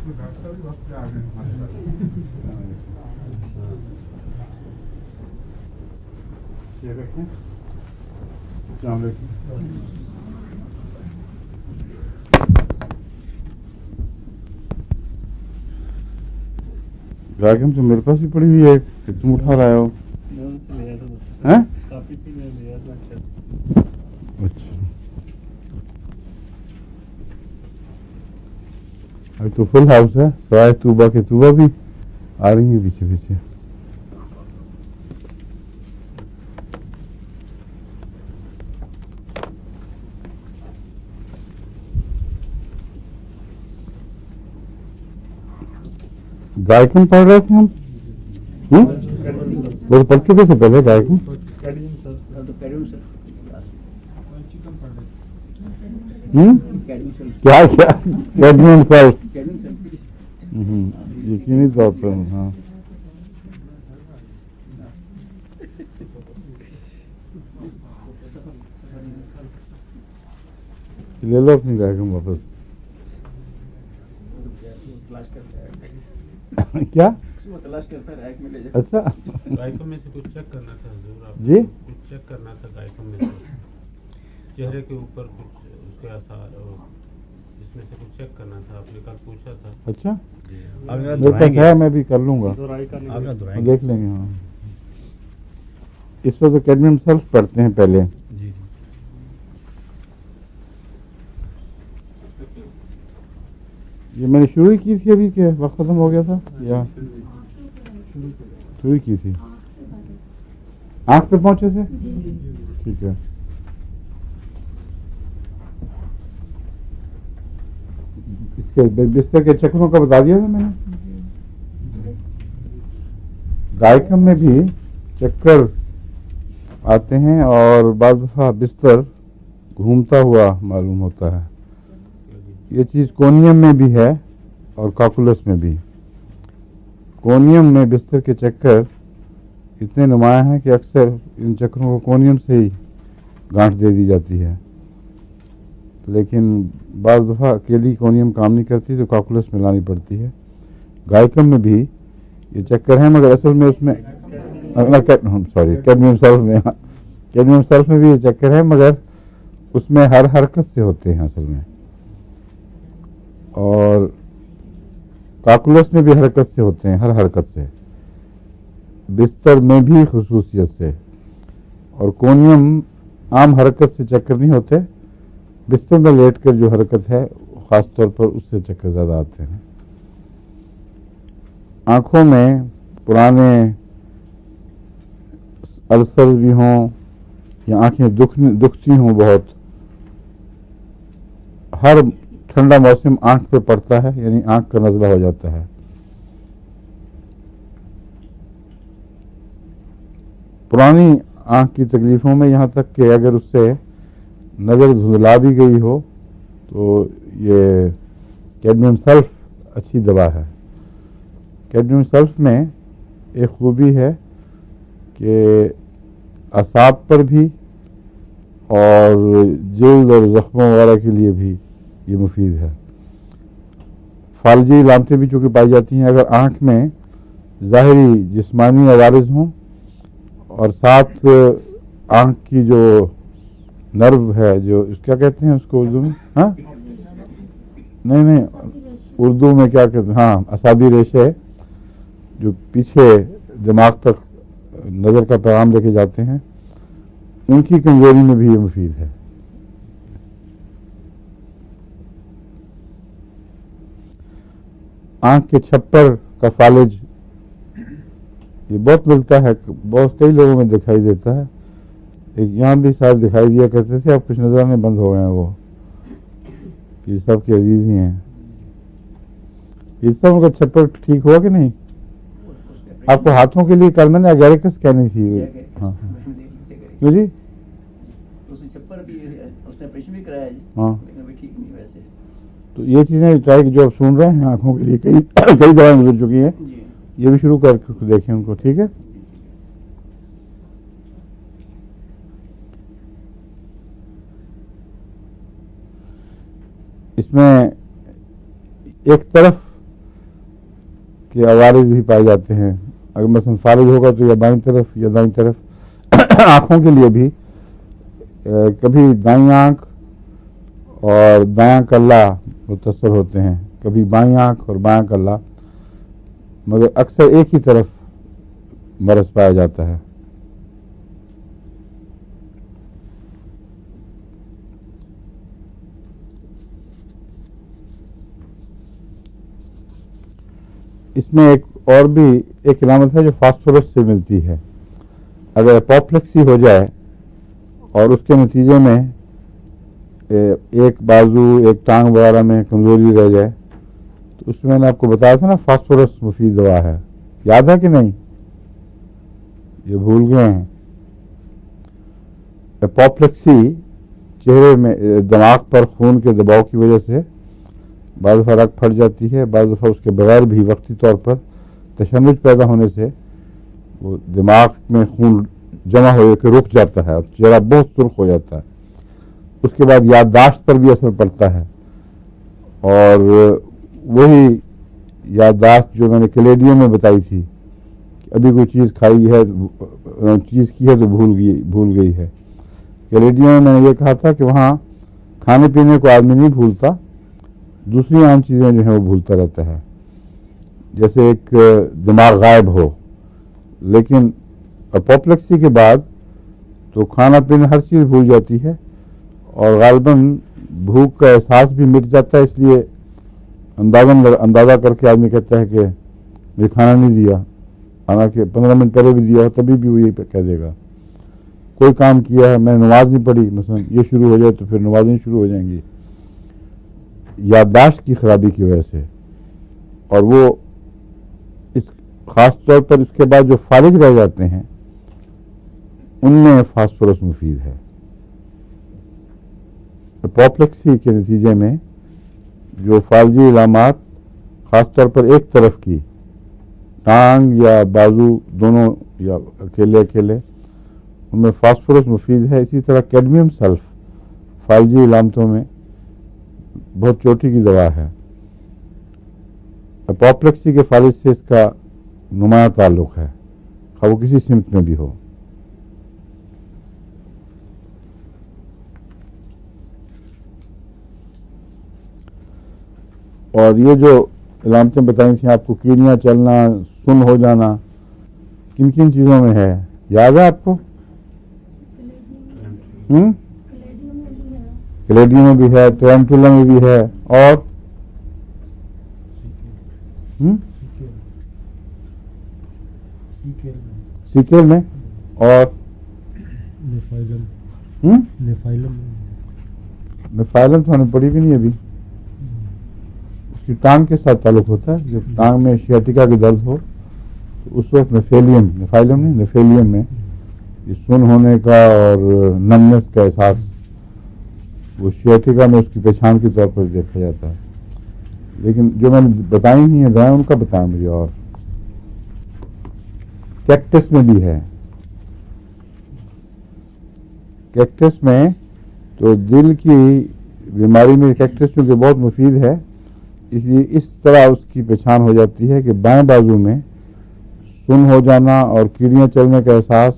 السلام علیکم. گاہکم تو میرے پاس بھی پڑی ہوئی ہے کہ تم اٹھا رہے ہو. اچھا ابھی تو فل ہاؤس ہے، سوائے طوبہ کے طوبہ بھی آ رہی ہیں پیچھے پیچھے. گائکم پڑھ رہے تھے ہم، وہ پڑھ چکے تھے پہلے گائکم. کیا کیا کیڈمیم سلف یقینی طور پر. ہاں لے لو اپنی گائکم واپس. کیا اچھا گائکم میں سے کچھ چیک کرنا تھا حضور آپ جی کچھ چیک کرنا تھا گائکم میں سے چہرے کے اوپر کچھ اس کے آثار اس میں سے کچھ چیک کرنا تھا، آپ نے کل پوچھا تھا. اچھا میرے پاس ہے، میں بھی کر لوں گا، دیکھ لیں گے. ہاں اس وقت کیڈمیم سلف پڑھتے ہیں پہلے. یہ میں نے شروع ہی کی تھی ابھی کہ وقت ختم ہو گیا تھا یا شروع کی تھی؟ آنکھ پہ پہنچے تھے. ٹھیک ہے. اس کے بستر کے چکروں کا بتا دیا تھا میں نے. گائکم میں بھی چکر آتے ہیں اور بعض دفعہ بستر گھومتا ہوا معلوم ہوتا ہے. یہ چیز کونیم میں بھی ہے اور کاکولس میں بھی. کونیم میں بستر کے چکر اتنے نمایاں ہیں کہ اکثر ان چکروں کو کونیم سے ہی گانٹھ دے دی جاتی ہے، لیکن بعض دفعہ اکیلی کونیم کام نہیں کرتی تو کاکولس میں لانی پڑتی ہے. گائکم میں بھی یہ چکر ہیں مگر اصل میں اس میں کیڈمیم سلف میں کیڈمیم سلف میں بھی یہ چکر ہے مگر اس میں ہر حرکت سے ہوتے ہیں اصل میں، اور کاکولس میں بھی حرکت سے ہوتے ہیں، ہر حرکت سے، بستر میں بھی خصوصیت سے. اور کونیم عام حرکت سے چکر نہیں ہوتے، بستر میں لیٹ کر جو حرکت ہے خاص طور پر اس سے چکر زیادہ آتے ہیں. آنکھوں میں پرانے السر بھی ہوں یا آنکھیں دکھتی ہوں بہت، ہر ٹھنڈا موسم آنکھ پہ پڑتا ہے، یعنی آنکھ کا نزلہ ہو جاتا ہے. پرانی آنکھ کی تکلیفوں میں یہاں تک کہ اگر اس سے نظر دھندلا بھی گئی ہو تو یہ کیڈمیم سلف اچھی دوا ہے. کیڈمیم سلف میں ایک خوبی ہے کہ اعصاب پر بھی اور جلد اور زخموں وغیرہ کے لیے بھی یہ مفید ہے. فالجی علامتیں بھی چونکہ پائی جاتی ہیں اگر آنکھ میں ظاہری جسمانی عوارض ہوں اور ساتھ آنکھ کی جو نرو ہے، جو اس کیا کہتے ہیں اس کو اردو میں، ہاں نہیں اردو میں کیا کہتے ہیں، ہاں اعصابی ریشے جو پیچھے دماغ تک نظر کا پیغام لے کے جاتے ہیں، ان کی کمزوری میں بھی یہ مفید ہے. آنکھ کے چھپر کا فالج یہ بہت ملتا ہے، بہت کئی لوگوں میں دکھائی دیتا ہے. ایک یہاں بھی صاحب دکھائی دیا کرتے تھے، اب کچھ نظر آنے بند ہو گئے ہیں. وہ یہ سب کے عزیز ہی ہیں. یہ سب ان کا چھپر ٹھیک ہوا کہ نہیں؟ آپ کو ہاتھوں کے لیے کل میں نے اگیریکس کہنی تھی. ہاں کیوں جی؟ ہاں تو یہ چیزیں چاہے کہ جو آپ سن رہے ہیں آنکھوں کے لیے کئی دوائیں گزر چکی ہیں، یہ بھی شروع کر کے دیکھیں ان کو. ٹھیک ہے. اس میں ایک طرف کے عوارض بھی پائے جاتے ہیں. اگر مثلا فالج ہوگا تو یا بائیں طرف یا دائیں طرف. آنکھوں کے لیے بھی کبھی دائیں آنکھ اور دایاں کلہ متاثر ہوتے ہیں, کبھی بائیں آنکھ اور بایاں کلہ, مگر اکثر ایک ہی طرف مرض پایا جاتا ہے. اس میں ایک اور بھی ایک علامت ہے جو فاسفورس سے ملتی ہے. اگر اپوپلیکسی ہو جائے اور اس کے نتیجے میں ایک بازو ایک ٹانگ وغیرہ میں کمزوری رہ جائے تو اس میں نے آپ کو بتایا تھا نا فاسفورس مفید دوا ہے, یاد ہے کہ نہیں؟ یہ بھول گئے ہیں. اپوپلیکسی چہرے میں دماغ پر خون کے دباؤ کی وجہ سے بعض دفعہ رگ پھٹ جاتی ہے, بعض دفعہ اس کے بغیر بھی وقتی طور پر تشنج پیدا ہونے سے وہ دماغ میں خون جمع ہو کے رک جاتا ہے اور چہرہ بہت سرخ ہو جاتا ہے. اس کے بعد یادداشت پر بھی اثر پڑتا ہے, اور وہی یادداشت جو میں نے کلیڈیم میں بتائی تھی کہ ابھی کوئی چیز کھائی ہے, چیز کی ہے تو بھول گئی ہے. کلیڈیم میں نے یہ کہا تھا کہ وہاں کھانے پینے کو آدمی نہیں بھولتا, دوسری عام چیزیں جو ہیں وہ بھولتا رہتا ہے, جیسے ایک دماغ غائب ہو. لیکن اپوپلیکسی کے بعد تو کھانا پینا ہر چیز بھول جاتی ہے اور غالباً بھوک کا احساس بھی مٹ جاتا ہے. اس لیے اندازہ کر کے آدمی کہتا ہے کہ مجھے کھانا نہیں دیا, حالانکہ 15 منٹ پہلے بھی دیا ہو تبھی بھی وہ یہی کہہ دے گا. کوئی کام کیا ہے, میں نماز نہیں پڑھی, مثلا یہ شروع ہو جائے تو پھر نمازیں شروع ہو جائیں گی یادداشت کی خرابی کی وجہ سے. اور وہ خاص طور پر اس کے بعد جو فالج رہ جاتے ہیں ان میں فاسفورس مفید ہے. اپوپلیکسی کے نتیجے میں جو فالجی علامات خاص طور پر ایک طرف کی ٹانگ یا بازو دونوں یا اکیلے ان میں فاسفورس مفید ہے. اسی طرح کیڈمیم سلف فالجی علامتوں میں بہت چوٹی کی دوا ہے. اپوپلیکسی کے فالج سے اس کا نمایاں تعلق ہے, خواہ وہ کسی سمت میں بھی ہو. اور یہ جو علامتیں بتائی تھیں آپ کو, کیڑیاں چلنا, سن ہو جانا, کن کن چیزوں میں ہے یاد ہے آپ کو؟ کلیڈیم میں بھی ہے, ٹرینٹولا میں بھی ہے, اور سیکل میں, اور نیفائلم تو ہم نے پڑھی بھی نہیں ابھی. اس کی ٹانگ کے ساتھ تعلق ہوتا ہے, جب ٹانگ میں شیاٹیکا کی درد ہو تو اس وقت نیفائلم میں یہ سن ہونے کا اور نمنس کا احساس وہ شیاٹیکا میں اس کی پہچان کے طور پر دیکھا جاتا ہے. لیکن جو میں نے بتائی نہیں ہے دائیں ان کا بتایا مجھے. اور کیکٹس میں بھی ہے, کیکٹس میں تو دل کی بیماری میں کیکٹس چونکہ بہت مفید ہے, اس لیے اس طرح اس کی پہچان ہو جاتی ہے کہ بائیں بازو میں سن ہو جانا اور کیڑیاں چلنے کا احساس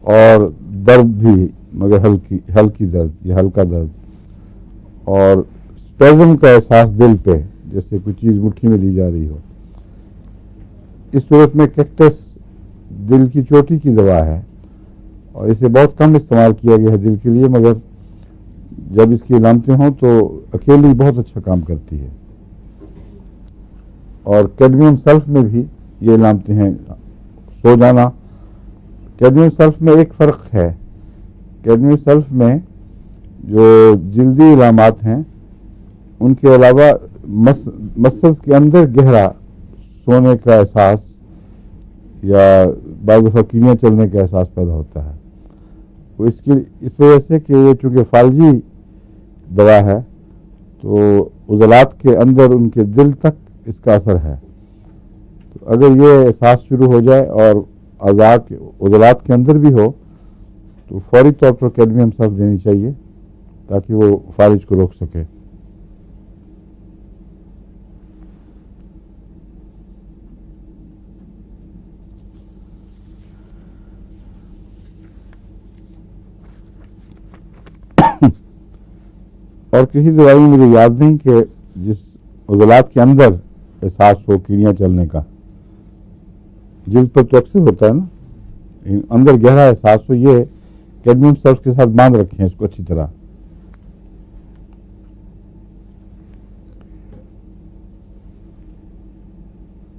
اور درد بھی, مگر ہلکی درد یا ہلکا درد, اور اسپیزم کا احساس دل پہ جیسے کوئی چیز مٹھی میں لی جا رہی ہو. اس صورت میں کیکٹس دل کی چوٹی کی دوا ہے اور اسے بہت کم استعمال کیا گیا ہے دل کے لیے, مگر جب اس کی علامتیں ہوں تو اکیلی بہت اچھا کام کرتی ہے. اور کیڈمیم سلف میں بھی یہ علامتیں ہیں, سو جانا. کیڈمیم سلف میں ایک فرق ہے, کیڈمیم سلف میں جو جلدی علامات ہیں ان کے علاوہ مسلز کے اندر گہرا سونے کا احساس یا بعض دفعہ کیڑیاں چلنے کا احساس پیدا ہوتا ہے. تو اس وجہ سے کہ یہ چونکہ فالجی دوا ہے تو عضلات کے اندر ان کے دل تک اس کا اثر ہے. تو اگر یہ احساس شروع ہو جائے اور اعضاء کے عضلات کے اندر بھی ہو تو فوری طور پر کیڈمیم سلف دینی چاہیے تاکہ وہ فالج کو روک سکے. اور کسی دوائی میں مجھے یاد نہیں کہ جس عضلات کے اندر احساس ہو کیڑیاں چلنے کا، جلد پر تو اکثر ہوتا ہے نا، اندر گہرا احساس ہو، یہ کیڈمیم سلفیٹ کے ساتھ باندھ رکھیں اس کو اچھی طرح.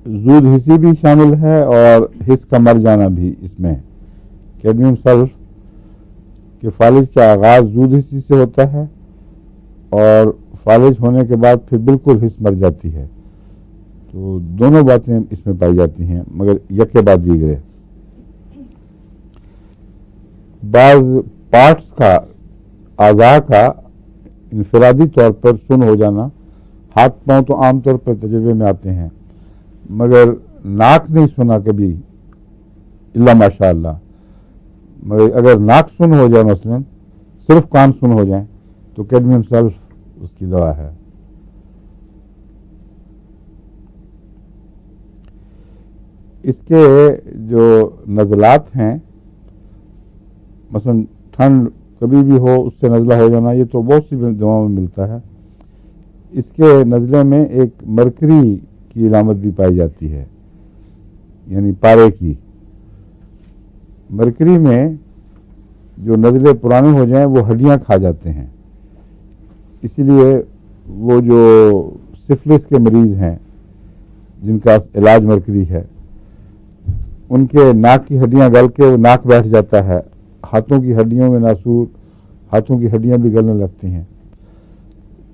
زود حسی بھی شامل ہے اور حس کا مر جانا بھی اس میں. کیڈمیم سلف کے فالج کا آغاز زود حسی سے ہوتا ہے اور فالج ہونے کے بعد پھر بالکل حس مر جاتی ہے. تو دونوں باتیں اس میں پائی جاتی ہیں مگر یکے بعد دیگرے. بعض پارٹس کا، اعضاء کا انفرادی طور پر سن ہو جانا، ہاتھ پاؤں تو عام طور پر تجربے میں آتے ہیں، مگر ناک نہیں سنا کبھی الا ماشاء اللہ. مگر اگر ناک سن ہو جائے، مثلا صرف کان سن ہو جائیں، تو کیڈمیم سلف اس کی دوا ہے. اس کے جو نزلات ہیں، مثلا ٹھنڈ کبھی بھی ہو اس سے نزلہ ہو جانا، یہ تو بہت سی دواؤں میں ملتا ہے. اس کے نزلے میں ایک مرکری کی علامت بھی پائی جاتی ہے، یعنی پارے کی. مرکری میں جو نزلے پرانے ہو جائیں وہ ہڈیاں کھا جاتے ہیں، اسی لیے وہ جو سفلس کے مریض ہیں جن کا علاج مرکری ہے، ان کے ناک کی ہڈیاں گل کے وہ ناک بیٹھ جاتا ہے، ہاتھوں کی ہڈیوں میں ناسور، ہاتھوں کی ہڈیاں بھی گلنے لگتی ہیں.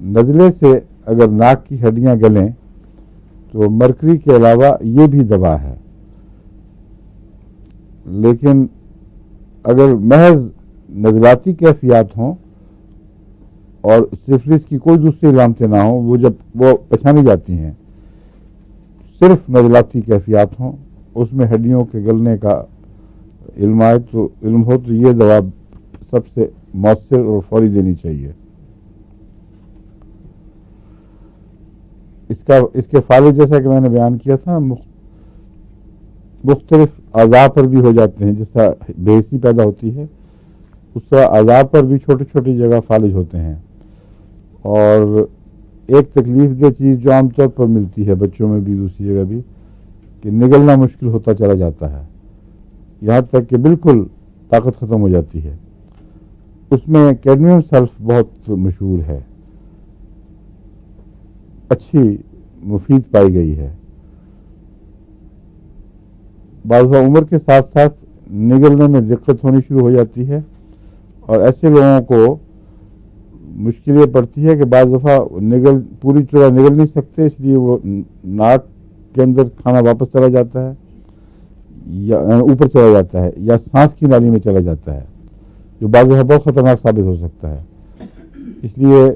نزلے سے اگر ناک کی ہڈیاں گلیں تو مرکری کے علاوہ یہ بھی دوا ہے. لیکن اگر محض نزلاتی کیفیات ہوں اور سفلس کی کوئی دوسری علامتیں نہ ہوں، وہ جب وہ پہچانی جاتی ہیں، صرف نزلاتی کیفیات ہوں، اس میں ہڈیوں کے گلنے کا علم ہو، تو یہ دوا سب سے مؤثر اور فوری دینی چاہیے. اس کے فالج جیسا کہ میں نے بیان کیا تھا مختلف اعضاء پر بھی ہو جاتے ہیں. جس طرح بے حسی پیدا ہوتی ہے، اس طرح اعضاء پر بھی چھوٹی چھوٹی جگہ فالج ہوتے ہیں. اور ایک تکلیف دہ چیز جو عام طور پر ملتی ہے بچوں میں بھی، دوسری جگہ بھی، کہ نگلنا مشکل ہوتا چلا جاتا ہے، یہاں تک کہ بالکل طاقت ختم ہو جاتی ہے. اس میں کیڈمیم سلف بہت مشہور ہے، اچھی مفید پائی گئی ہے. بعض عمر کے ساتھ ساتھ نگلنے میں دقت ہونی شروع ہو جاتی ہے، اور ایسے لوگوں کو مشکل یہ پڑتی ہے کہ بعض دفعہ پوری طرح نگل نہیں سکتے، اس لیے وہ ناک کے اندر کھانا واپس چلا جاتا ہے، یا اوپر چلا جاتا ہے، یا سانس کی نالی میں چلا جاتا ہے، جو بعض دفعہ بہت خطرناک ثابت ہو سکتا ہے. اس لیے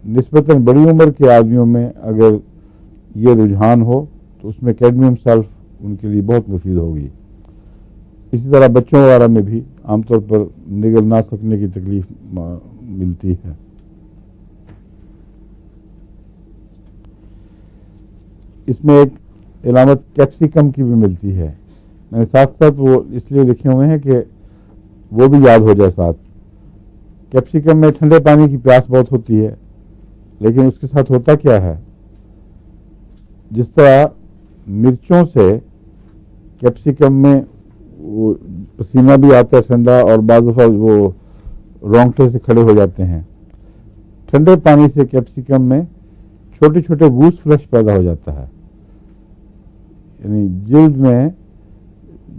نسبتاً بڑی عمر کے آدمیوں میں اگر یہ رجحان ہو تو اس میں کیڈمیم سلف ان کے لیے بہت مفید ہوگی. اسی طرح بچوں وغیرہ میں بھی عام طور پر نگل نہ سکنے کی تکلیف ملتی ہے. اس میں ایک علامت کیپسیکم کی بھی ملتی ہے. میں نے ساتھ ساتھ وہ اس لیے لکھے ہوئے ہیں کہ وہ بھی یاد ہو جائے ساتھ. کیپسیکم میں ٹھنڈے پانی کی پیاس بہت ہوتی ہے، لیکن اس کے ساتھ ہوتا کیا ہے، جس طرح مرچوں سے کیپسیکم میں وہ پسینہ بھی آتا ہے ٹھنڈا، اور بعض دفعہ وہ رونگٹے سے کھڑے ہو جاتے ہیں. ٹھنڈے پانی سے کیپسیکم میں چھوٹے چھوٹے گوس فلش پیدا ہو جاتا ہے، یعنی جلد میں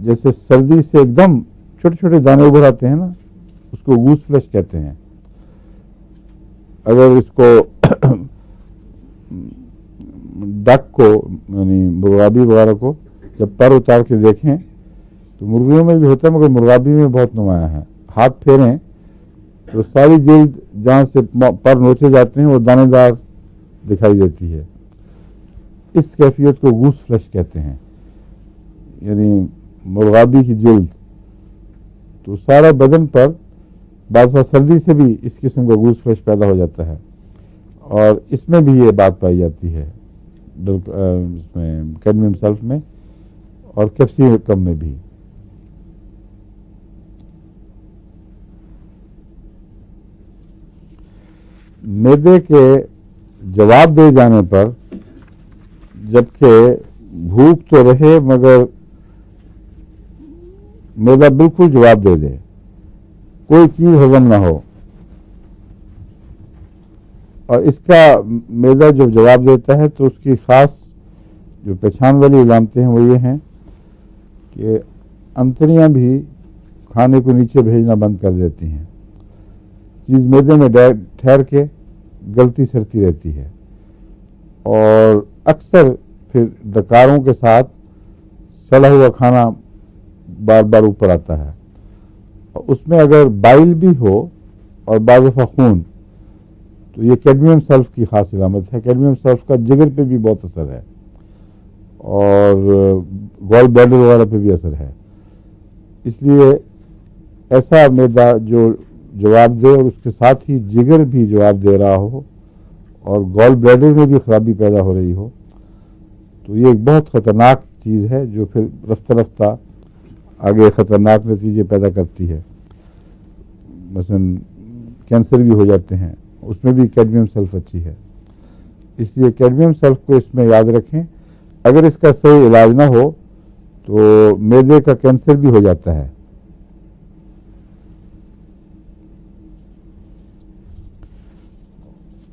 جیسے سردی سے ایک دم چھوٹے چھوٹے دانے ابھر آتے ہیں نا، اس کو گوس فلش کہتے ہیں. اگر اس کو ڈک کو، یعنی مرغابی وغیرہ کو جب پر اتار کے دیکھیں تو مرغیوں میں بھی ہوتا ہے، مگر مرغابی میں بہت نمایاں ہے. ہاتھ پھیریں تو ساری جلد جہاں سے پر نوچے جاتے ہیں وہ دانے دار دکھائی دیتی ہے. اس کیفیت کو گوس فلش کہتے ہیں، یعنی مرغابی کی جلد. تو سارا بدن پر بعض سردی سے بھی اس قسم کا گوس فلش پیدا ہو جاتا ہے، اور اس میں بھی یہ بات پائی جاتی ہے، اس میں کیڈمیم سلف میں اور کیپسیکم میں بھی. میدے کے جواب دے جانے پر، جبکہ بھوک تو رہے مگر میدا بالکل جواب دے دے، کوئی چیز ہضم نہ ہو، اور اس کا میدا جب جواب دیتا ہے تو اس کی خاص جو پہچان والی علامتیں ہیں وہ یہ ہیں کہ انتڑیاں بھی کھانے کو نیچے بھیجنا بند کر دیتی ہیں، چیز میدے میں ٹھہر کے گلتی سرتی رہتی ہے، اور اکثر پھر ڈکاروں کے ساتھ سڑا ہوا کھانا بار بار اوپر آتا ہے، اور اس میں اگر بائل بھی ہو اور بعض دفعہ خون، تو یہ کیڈمیم سلف کی خاص علامت ہے۔ کیڈمیم سلف کا جگر پہ بھی بہت اثر ہے اور گال بلیڈر وغیرہ پہ بھی اثر ہے، اس لیے ایسا میدا جو جواب دے اور اس کے ساتھ ہی جگر بھی جواب دے رہا ہو اور گال بلیڈر میں بھی خرابی پیدا ہو رہی ہو، تو یہ ایک بہت خطرناک چیز ہے جو پھر رفتہ رفتہ آگے خطرناک نتیجے پیدا کرتی ہے، مثلا کینسر بھی ہو جاتے ہیں، اس میں بھی کیڈمیم سلف اچھی ہے۔ اس لیے کیڈمیم سلف کو اس میں یاد رکھیں، اگر اس کا صحیح علاج نہ ہو تو میدے کا کینسر بھی ہو جاتا ہے۔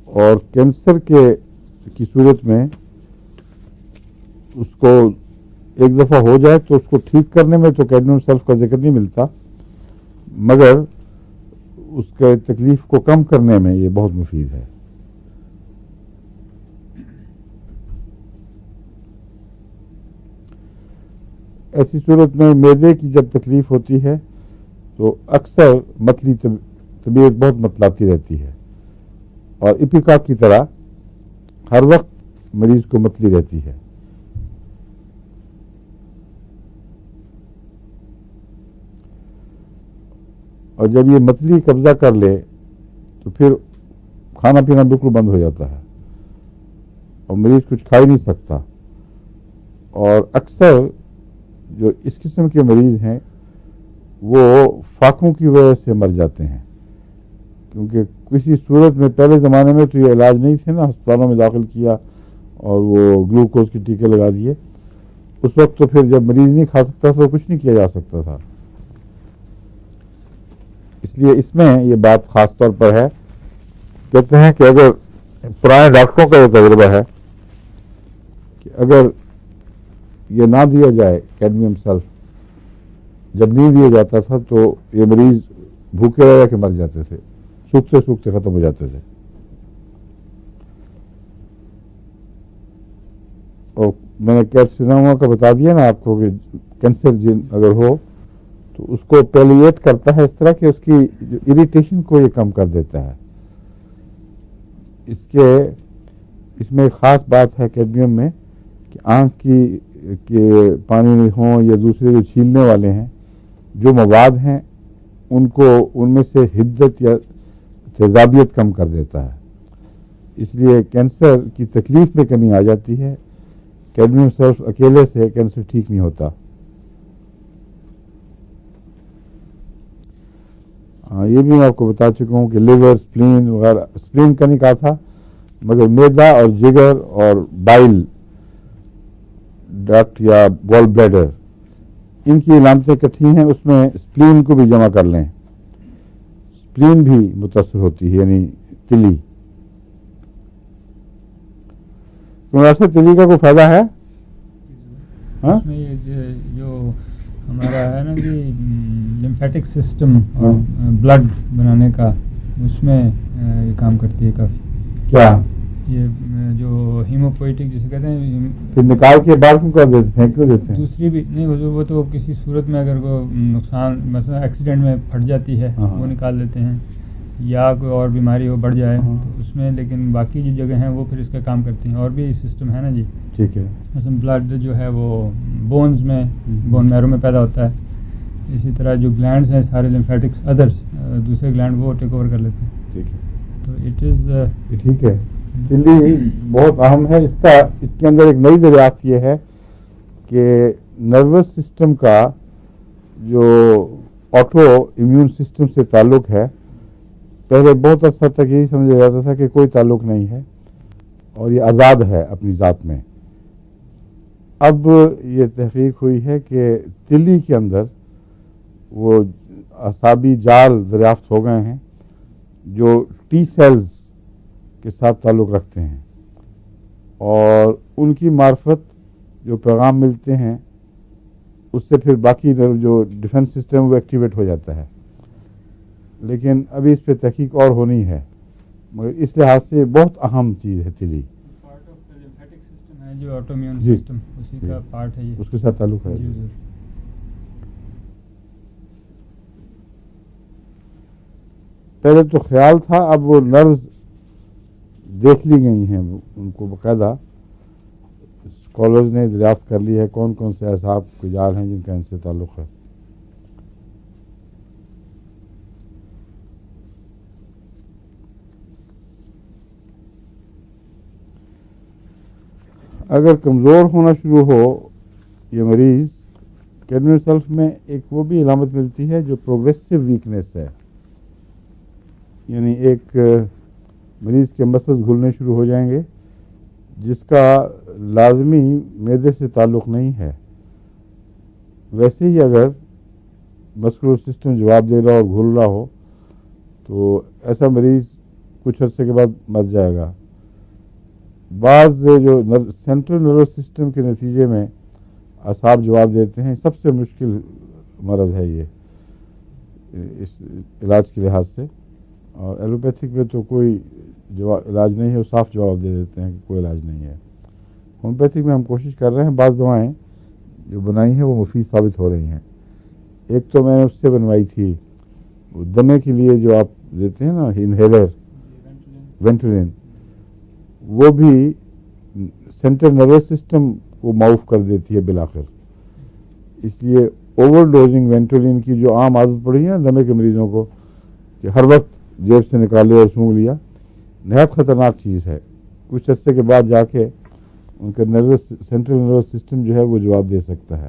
اور کینسر کی صورت میں اس کو ایک دفعہ ہو جائے تو اس کو ٹھیک کرنے میں تو کیڈمیم سلف کا ذکر نہیں ملتا، مگر اس کے تکلیف کو کم کرنے میں یہ بہت مفید ہے۔ ایسی صورت میں میدے کی جب تکلیف ہوتی ہے تو اکثر متلی طبیعت بہت متلاتی رہتی ہے، اور اپیکا کی طرح ہر وقت مریض کو متلی رہتی ہے۔ اور جب یہ متلی قبضہ کر لے تو پھر کھانا پینا بالکل بند ہو جاتا ہے اور مریض کچھ کھا ہی نہیں سکتا، اور اکثر جو اس قسم کے مریض ہیں وہ فاقوں کی وجہ سے مر جاتے ہیں، کیونکہ کسی صورت میں پہلے زمانے میں تو یہ علاج نہیں تھے نا، ہسپتالوں میں داخل کیا اور وہ گلوکوز کے ٹیکے لگا دیے، اس وقت تو پھر جب مریض نہیں کھا سکتا تھا تو کچھ نہیں کیا جا سکتا تھا۔ اس لیے اس میں یہ بات خاص طور پر ہے، کہتے ہیں کہ اگر پرانے ڈاکٹروں کا یہ تجربہ ہے کہ اگر یہ نہ دیا جائے کیڈمیم سلف، جب نہیں دیا جاتا تھا تو یہ مریض بھوکے رہ کے مر جاتے تھے، سوکھتے سوکھتے ختم ہو جاتے تھے۔ اور میں نے کیرسینوما کا بتا دیا نا آپ کو کہ کینسر جن اگر ہو تو اس کو پیلیٹ کرتا ہے اس طرح کہ اس کی جو اریٹیشن کو یہ کم کر دیتا ہے۔ اس میں ایک خاص بات ہے کیڈمیم میں کہ آنکھ کے پانی ہوں یا دوسرے جو چھیلنے والے ہیں جو مواد ہیں ان میں سے حدت یا تیزابیت کم کر دیتا ہے، اس لیے کینسر کی تکلیف میں کمی آ جاتی ہے۔ کیڈمیم سلف اکیلے سے کینسر ٹھیک نہیں ہوتا۔ یہ بھی میں آپ کو بتا چکا ہوں کہ لیور، سپلین وغیرہ، سپلین کا نہیں کہا تھا مگر میدا اور جگر اور بائل ڈکٹ یا گال بلیڈر، ان کی علامتیں کٹھی ہیں، اس میں سپلین کو بھی جمع کر لیں، سپلین بھی متاثر ہوتی ہے، یعنی تلی۔ ویسے تلی کا کوئی فائدہ ہے؟ اس میں یہ جو ہمارا ہے نا کہ لمفیٹک سسٹم اور بلڈ بنانے کا، اس میں یہ کام کرتی ہے کافی۔ کیا یہ جو ہیموپوئٹک جسے کہتے ہیں، پھر نکال کے باہر کیوں کر دیتے، پھینک کیوں دیتے ہیں؟ دوسری بھی نہیں، وہ تو کسی صورت میں اگر کوئی نقصان مثلا ایکسیڈنٹ میں پھٹ جاتی ہے وہ نکال دیتے ہیں، یا کوئی اور بیماری ہو بڑھ جائے تو اس میں، لیکن باقی جو جگہ ہیں وہ پھر اس کا کام کرتی ہیں۔ اور بھی سسٹم ہے نا جی، ٹھیک ہے، مثلا بلڈ جو ہے وہ بونز میں، بون میرو میں پیدا ہوتا ہے، اسی طرح جو گلینڈز ہیں سارے لمفیٹکس ادرس دوسرے گلینڈ وہ ٹیک اوور کر لیتے ہیں، ٹھیک ہے، تو اٹ از ٹھیک ہے۔ تلی بہت اہم ہے، اس کے اندر ایک نئی دریافت یہ ہے کہ نروس سسٹم کا جو آٹو امیون سسٹم سے تعلق ہے، پہلے بہت عرصہ تک یہی سمجھا جاتا تھا کہ کوئی تعلق نہیں ہے اور یہ آزاد ہے اپنی ذات میں. اب یہ تحقیق ہوئی ہے کہ تلی کے اندر وہ اعصابی جال دریافت ہو گئے ہیں جو ٹی سیلز کے ساتھ تعلق رکھتے ہیں، اور ان کی معرفت جو پیغام ملتے ہیں اس سے پھر باقی جو ڈیفنس سسٹم وہ ایکٹیویٹ ہو جاتا ہے. لیکن ابھی اس پہ تحقیق اور ہونی ہے، مگر اس لحاظ سے بہت اہم چیز ہے تلی. پارٹ آف لیمفیٹک سسٹم ہے جو آٹو امیون جی. سسٹم، اسی کا پارٹ ہے یہ، اس کے ساتھ تعلق ہے. جی ضرور. پہلے تو خیال تھا، اب وہ نروز دیکھ لی گئی ہیں، ان کو باقاعدہ اسکالرز نے دریافت کر لی ہے کون کون سے اعصاب کے جال ہیں جن کا ان سے تعلق ہے. اگر کمزور ہونا شروع ہو یہ مریض، کیڈمین سیلف میں ایک وہ بھی علامت ملتی ہے جو پروگریسو ویکنیس ہے، یعنی ایک مریض کے مسلز گھلنے شروع ہو جائیں گے جس کا لازمی معدے سے تعلق نہیں ہے. ویسے ہی اگر مسکولر سسٹم جواب دے رہا اور گھل رہا ہو تو ایسا مریض کچھ عرصے کے بعد مر جائے گا. بعض جو سینٹرل نروس سسٹم کے نتیجے میں اعصاب جواب دیتے ہیں، سب سے مشکل مرض ہے یہ اس علاج کے لحاظ سے، اور ایلوپیتھک میں تو کوئی علاج نہیں ہے، وہ صاف جواب دے دیتے ہیں کہ کوئی علاج نہیں ہے. ہومیوپیتھک میں ہم کوشش کر رہے ہیں، بعض دوائیں جو بنائی ہیں وہ مفید ثابت ہو رہی ہیں. ایک تو میں نے اس سے بنوائی تھی وہ دمے کے لیے جو آپ دیتے ہیں نا انہیلر، وینٹولین، وہ بھی سینٹرل نروس سسٹم کو معاف کر دیتی ہے بالآخر. اس لیے اوور ڈوزنگ وینٹولین کی جو عام عادت پڑی ہے نا دمے کے مریضوں کو کہ ہر وقت جیب سے نکال لیا اور سونگھ لیا، نہایت خطرناک چیز ہے. کچھ عرصے کے بعد جا کے ان کا سینٹرل نروس سسٹم جو ہے وہ جواب دے سکتا ہے،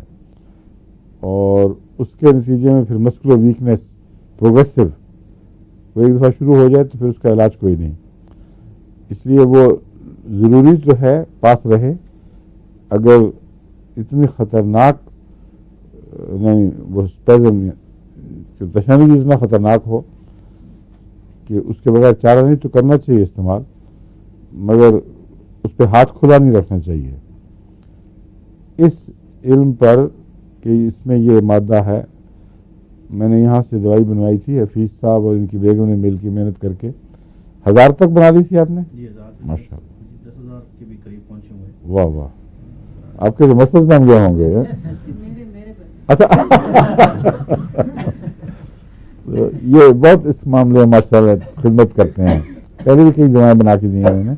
اور اس کے نتیجے میں پھر مسکولر ویکنیس پروگریسو وہ ایک دفعہ شروع ہو جائے تو پھر اس کا علاج کوئی نہیں. اس لیے وہ ضروری تو ہے پاس رہے. اگر اتنی خطرناک نہیں وہ اسپیزم تشنج اتنا خطرناک ہو کہ اس کے بغیر چارہ نہیں تو کرنا چاہیے استعمال، مگر اس پہ ہاتھ کھلا نہیں رکھنا چاہیے. اس علم پر کہ اس میں یہ مادہ ہے، میں نے یہاں سے دوائی بنوائی تھی، حفیظ صاحب اور ان کی بیگم نے مل کے محنت کر کے 1000 تک بنا لی تھی آپ نے؟ جی 1000 ماشاء اللہ، 10,000 کے بھی قریب پہنچے ہوئے. واہ واہ، آپ کے تو مسلز بن گئے ہوں گے. اچھا یہ بہت اس معاملے میں ماشاء اللہ خدمت کرتے ہیں. پہلے بھی کئی دوائیں بنا کے دی ہیں انہوں نے.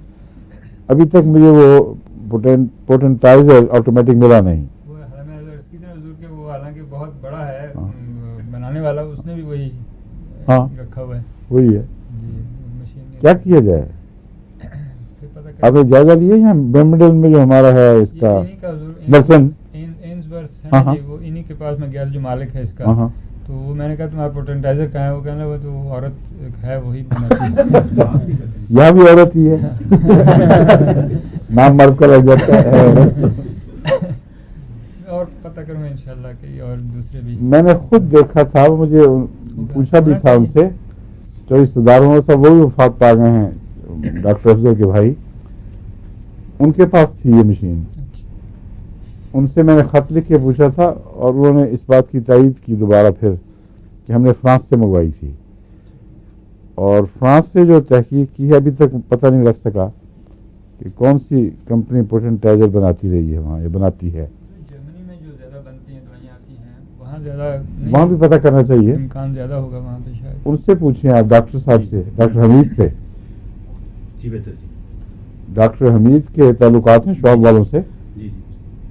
ابھی تک مجھے وہ پوٹنٹائزر آٹومیٹک ملا نہیں. وہ حالانکہ بہت بڑا ہے بنانے والا، اس نے بھی وہی رکھا ہوا ہے. وہی ہے. مشین کیا کیا جائے؟ آپ نے جائزہ لیا یہاں بیمڈل میں جو ہمارا ہے اس کا نرسن، وہ انہی کے پاس میں گیا جو مالک ہے اس کا، تو وہ میں نے کہا تمہارا پوٹنٹائزر کہاں ہے؟ وہ کہنا وہ تو عورت ایک ہے وہی بناتی ہے. یہاں بھی عورت ہی ہے، نام مرد کا لگ جاتا ہے. اور پتہ کروں گا انشاءاللہ کہ اور دوسرے بھی. میں نے خود دیکھا تھا، مجھے پوچھا بھی تھا ان سے، جو رشتے داروں میں سب وہ بھی وفات پا گئے ہیں. ڈاکٹر افضل کے بھائی، ان کے پاس تھی یہ مشین. ان سے میں نے خط لکھ کے پوچھا تھا اور انہوں نے اس بات کی تائید کی دوبارہ پھر کہ ہم نے فرانس سے منگوائی تھی، اور فرانس سے جو تحقیق کی ہے ابھی تک پتہ نہیں لگ سکا کہ کون سی کمپنی پوٹنٹائزر بناتی رہی ہے وہاں یا بناتی ہے. جرمنی میں جو زیادہ بنتی ہیں دوائیاں آتی ہیں وہاں زیادہ، وہاں بھی پتہ کرنا چاہیے، امکان زیادہ ہوگا وہاں پہ شاید. ان سے پوچھیں آپ ڈاکٹر صاحب سے، ڈاکٹر حمید سے. جی بہتر جی. ڈاکٹر حمید کے تعلقات ہیں شعب والوں سے، جی جی.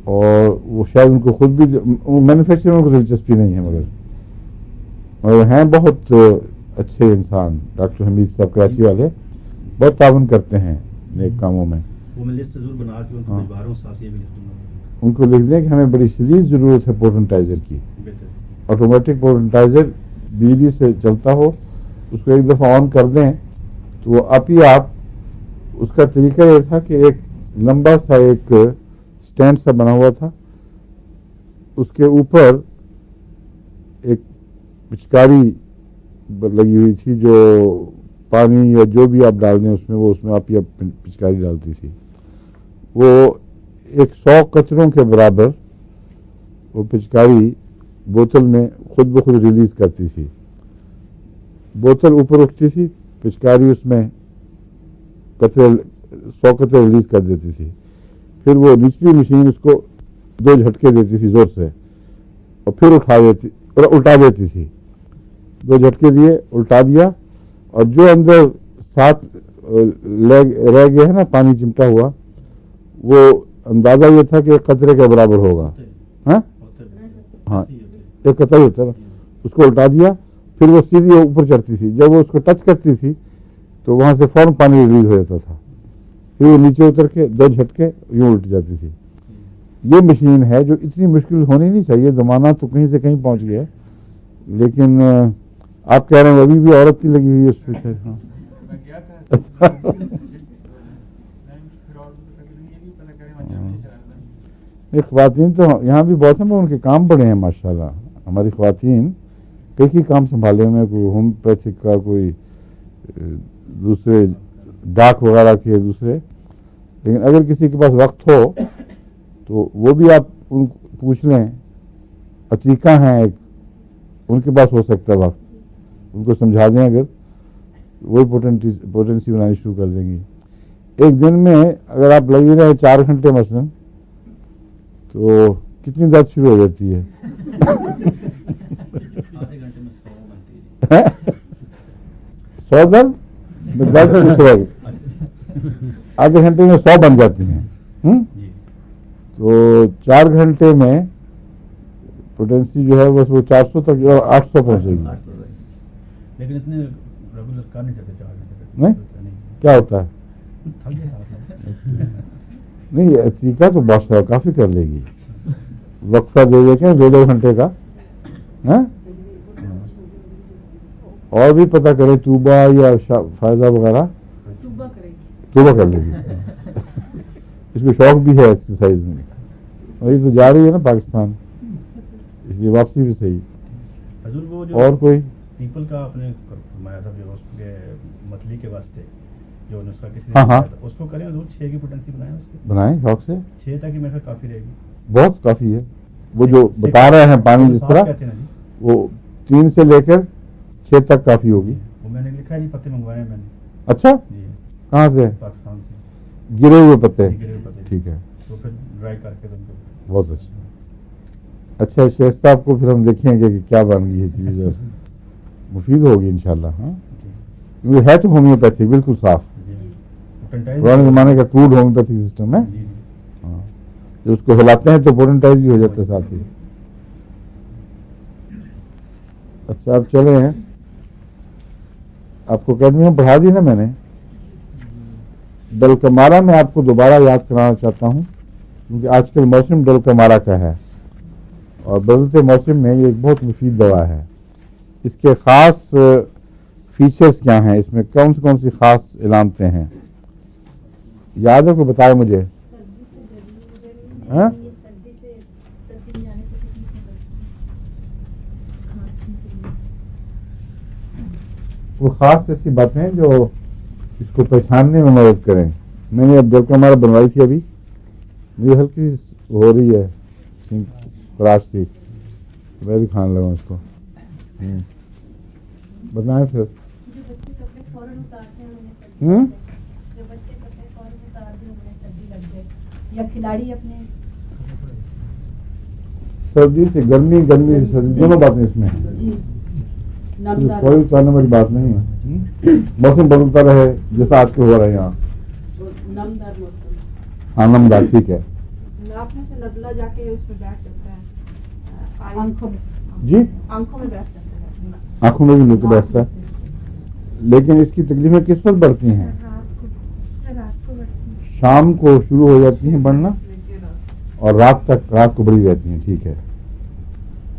اور وہ شاید ان کو خود بھی مینوفیکچرنگ کو دلچسپی نہیں ہے، مگر ہیں بہت اچھے انسان. ڈاکٹر حمید صاحب کراچی والے بہت تعاون کرتے ہیں نیک کاموں میں. وہ میں لسٹ ضرور بنا کے ان کو بھجوا رہا ہوں، ساتھ یہ بھی لسٹ بنا. ان کو لکھ دیں کہ ہمیں بڑی شدید ضرورت ہے پوٹنٹائزر کی. بہتر. آٹومیٹک پوٹنٹائزر بجلی سے چلتا ہو اس کو ایک دفعہ آن کر دیں تو وہ آپ ہی آپ. اس کا طریقہ یہ تھا کہ ایک لمبا سا ایک اسٹینڈ سا بنا ہوا تھا, اس کے اوپر ایک پچکاری لگی ہوئی تھی جو پانی یا جو بھی آپ ڈال دیں اس میں, وہ اس میں آپ ہی پچکاری ڈالتی تھی. وہ 100 قطروں کے برابر وہ پچکاری بوتل میں خود بخود ریلیز کرتی تھی. بوتل اوپر اٹھتی تھی, پچکاری اس میں 100 قطرے ریلیز کر دیتی تھی. پھر وہ نچلی مشین اس کو 2 جھٹکے دیتی تھی زور سے, اور پھر الٹا دیتی تھی. 2 جھٹکے دیے, الٹا دیا, اور جو اندر 7 رہ گیا ہے نا پانی چمٹا ہوا, وہ اندازہ یہ تھا کہ 1 قطرے کے برابر ہوگا. ہاں 1 قطرہ ہی ہوتا ہے. اس کو الٹا دیا, پھر وہ سیدھی اوپر چڑھتی تھی. جب وہ اس کو ٹچ کرتی تھی تو وہاں سے فوراً پانی ریلیز ہو جاتا تھا. پھر وہ نیچے اتر کے 2 جھٹکے یوں الٹ جاتی تھی. یہ مشین ہے جو اتنی مشکل ہونی نہیں چاہیے. زمانہ تو کہیں سے کہیں پہنچ گیا, لیکن آپ کہہ رہے ہیں ابھی بھی عورت کی لگی ہوئی ہے اس پہ. یہ خواتین تو یہاں بھی بہت ہیں, ان کے کام بڑے ہیں ماشاءاللہ. ہماری خواتین کئی کام سنبھالے ہوئے, کوئی ہومیوپیتھک کا, کوئی دوسرے ڈاک وغیرہ کے دوسرے. لیکن اگر کسی کے پاس وقت ہو تو وہ بھی آپ ان کو پوچھ لیں. عتیقہ ہیں ایک, ان کے پاس ہو سکتا ہے وقت, ان کو سمجھا دیں اگر, وہی پوٹینسی بنانی شروع کر دیں گی. ایک دن میں اگر آپ لگے رہے 4 گھنٹے مثلا, تو کتنی درد شروع ہو جاتی ہے. آدھے گھنٹے میں 100 درد آدھے گھنٹے میں 100 بن جاتی ہیں. تو 4 گھنٹے میں پوٹینسی جو ہے بس وہ 400 تک 800 پہنچے گی. لیکن اتنے ریگولر کر نہیں سکتے 4 گھنٹے. نہیں کیا ہوتا ہے, نہیں عتیقہ تو بادشاہ کافی کر لے گی. وقفہ دے دے کے 2 گھنٹے کا. اور بھی پتہ کرے توبہ یا فائدہ وغیرہ, توبہ کر لے گی. اس کو شوق بھی ہے ایکسرسائز میں, اور یہ تو جا رہی ہے نا پاکستان, اس لیے واپسی بھی صحیح. حضور وہ جو اور کوئی پیپل کا آپ نے فرمایا تھا کہ اس کے متلی کے واسطے جو نسخہ کسی ہاں نے اس کو کریں حضور 6 کی پوٹینسی بنائیں, اس کے بنائیں شوق سے. 6 تک ہی میرے خیال کافی رہے گی. بہت کافی ہے. وہ جو بتا رہے ہیں پانی جس طرح, وہ 3 سے لے کر 6 تک کافی ہوگی. وہ میں نے لکھا ہے جی, پتے منگوائے ہیں میں نے. اچھا, جی کہاں سے؟ پاکستان سے. گرے ہوئے پتے. گرے ہوئے پتے. ٹھیک ہے, تو پھر ڈرائی کر کے تم کو. بہت اچھا. اچھا شیخ صاحب کو پھر ہم دیکھیں گے کہ کیا بن گئی ہے چیز, اور مفید ہوگی انشاءاللہ. ہاں یہ ہے تو ہومیوپیتھی بالکل صاف, پرانے زمانے کا کروڈ ہومیوپیتھی سسٹم ہے. ہاں, جو اس کو ہلاتے ہیں تو پوٹنٹائز بھی ہو جاتا ہے ساتھ ہی. اچھا آپ چلے ہیں, آپ کو اکیڈمی میں پڑھا دی نا میں نے. ڈل کمارا میں آپ کو دوبارہ یاد کرانا چاہتا ہوں, کیونکہ آج کل موسم ڈل کمارا کا ہے, اور بدلتے موسم میں یہ ایک بہت مفید دوا ہے. اس کے خاص فیچرز کیا ہیں, اس میں کون سی خاص علامتیں ہیں, یاد ہے کوئی بتائے مجھے. وہ خاص ایسی باتیں جو اس کو پہچاننے میں مدد کریں. میں نے اب جب ہمارا بنوائی تھی, ابھی مجھے ہلکی ہو رہی ہے خراش سی, میں بھی کھانے لگا اس کو. بتائیں پھر. سردی سے گرمی, گرمی سے سردی, دونوں باتیں اس میں ہیں. کوئی اتارنے والی بات نہیں ہے. موسم بدلتا رہے جیسا آج کے ہو رہا ہے یہاں. ہاں نمدار, ٹھیک ہے. جی آنکھوں میں بھی نیچے بیٹھتا ہے, لیکن اس کی تکلیفیں کس وقت بڑھتی ہیں؟ شام کو شروع ہو جاتی ہیں بڑھنا, اور رات کو بڑھی رہتی ہیں. ٹھیک ہے.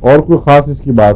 اور کوئی خاص اس کی بات؟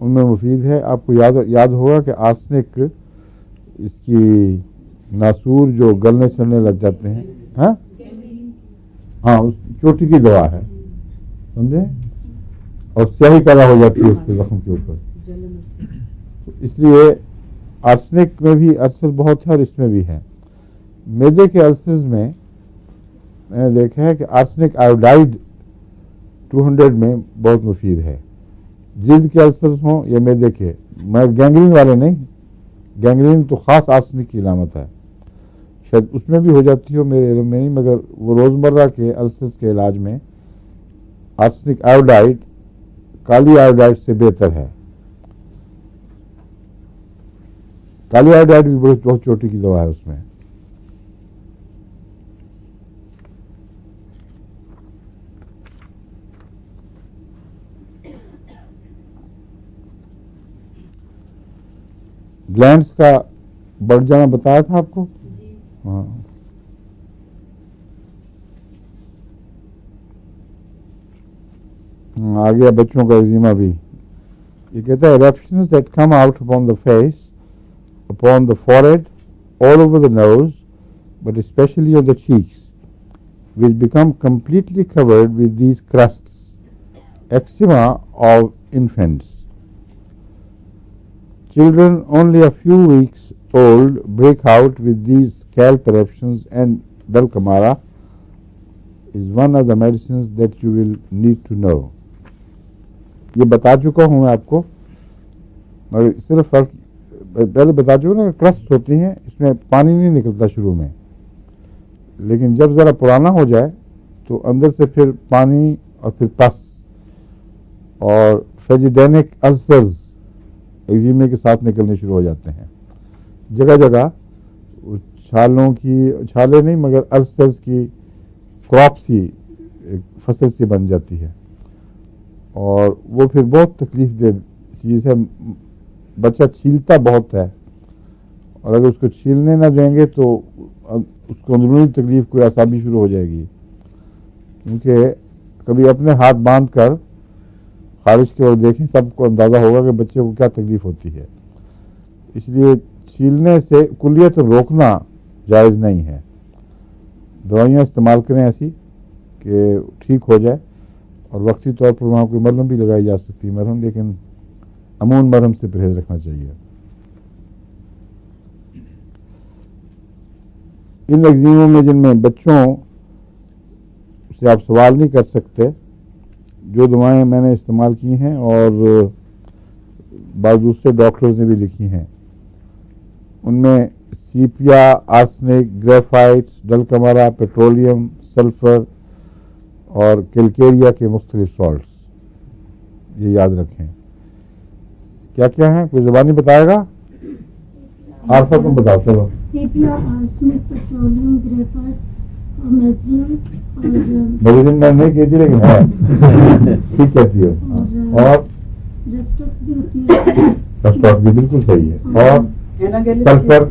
ان میں مفید ہے. آپ کو یاد ہوگا کہ آرسنک اس کی ناسور جو گلنے چلنے لگ جاتے ہیں, ہاں اس چوٹی کی دوا ہے, سمجھے, اور سیاہی پیدا ہو جاتی ہے اس کے زخم کے اوپر. تو اس لیے آرسنک میں بھی السر بہت ہے اور اس میں بھی ہے. میدے کے السرز میں نے دیکھا ہے کہ آرسنک آیوڈائڈ 200 میں بہت مفید ہے. جلد کے السرز ہوں یا میدے کے, میں گینگرین والے نہیں, گینگرین تو خاص آرسنک کی علامت ہے, شاید اس میں بھی ہو جاتی ہو میرے علم میں نہیں, مگر وہ روزمرہ کے السرز کے علاج میں آرسنک آیوڈائڈ کالی آیوڈائڈ سے بہتر ہے. کالی آیوڈائڈ بھی بہت چوٹی کی دوا ہے اس میں. گلینڈس کا بڑھ جانا بتایا تھا آپ کو, ہاں. آ گیا بچوں کا ایگزیما بھی. یہ کہتا ہے eruptions that come out upon the face, upon the forehead, all over the nose, but especially on the cheeks, which become completely covered with these crusts, eczema of infants. Children only a few weeks old break out with these scalp eruptions, and Dulcamara is one of the medicines that you will need to know. یہ بتا چکا ہوں میں آپ کو, مگر صرف فرق پہلے بتا چکا نا, کرسٹ ہوتی ہیں, اس میں پانی نہیں نکلتا شروع میں, لیکن جب ذرا پرانا ہو جائے تو اندر سے پھر پانی اور پھر پس, اور فیجیڈینک السرز ایگزیمے کے ساتھ نکلنے شروع ہو جاتے ہیں. جگہ جگہ چھالوں کی, چھالے نہیں مگر السرز کی کراپ سی فصل سی بن جاتی ہے, اور وہ پھر بہت تکلیف دہ چیز ہے. بچہ چھیلتا بہت ہے, اور اگر اس کو چھیلنے نہ دیں گے تو اس کو اندرونی تکلیف کوئی اعصابی شروع ہو جائے گی, کیونکہ کبھی اپنے ہاتھ باندھ کر خارج کی اور دیکھیں, سب کو اندازہ ہوگا کہ بچے کو کیا تکلیف ہوتی ہے. اس لیے چھیلنے سے کلیت روکنا جائز نہیں ہے. دوائیاں استعمال کریں ایسی کہ ٹھیک ہو جائے, اور وقتی طور پر وہاں کوئی مرہم بھی لگائی جا سکتی ہے, مرہم, لیکن امون مرہم سے پرہیز رکھنا چاہیے. ان ایگزیموں میں جن میں بچوں سے آپ سوال نہیں کر سکتے, جو دوائیں میں نے استعمال کی ہیں اور بعض دوسرے ڈاکٹرز نے بھی لکھی ہیں, ان میں سیپیا, آرسنک, گریفائٹس, ڈلکمارا, پیٹرولیم, سلفر اور کیلکیریا کے مختلف سالٹس, یہ یاد رکھیں. کیا کیا ہیں, کوئی زبانی بتائے گا؟ عارفہ تم بتاؤ. چلو. سیپیا, آرسنک, پیٹرولیم, گریفائٹس اور میڈیسن میں نہیں کہتی لیکن ہے ٹھیک کہتی ہے. اور رسٹاک بھی بالکل صحیح ہے. اور سلفر,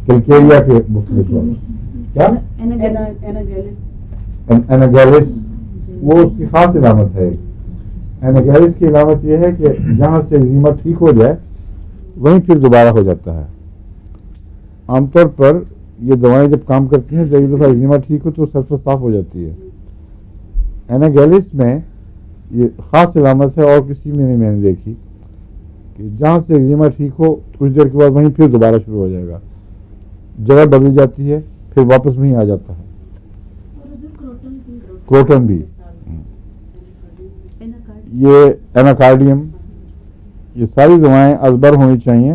کیلکیریا کے مختلف سالٹس. کیا ایناگیلس, وہ اس کی خاص علامت ہے. ایناگیلس کی علامت یہ ہے کہ جہاں سے ایگزیما ٹھیک ہو جائے وہیں پھر دوبارہ ہو جاتا ہے. عام طور پر یہ دوائیں جب کام کرتی ہیں, جب ایک دفعہ ایگزیما ٹھیک ہو تو سرفس صاف ہو جاتی ہے. ایناگیلس میں یہ خاص علامت ہے, اور کسی میں نہیں میں نے دیکھی, کہ جہاں سے ایگزیما ٹھیک ہو کچھ دیر کے بعد وہیں پھر دوبارہ شروع ہو جائے گا, جگہ بدل جاتی ہے, پھر واپس وہیں آ جاتا ہے. کروٹن بھی, یہ ایناکارڈیم, یہ ساری دوائیں ازبر ہونی چاہیے,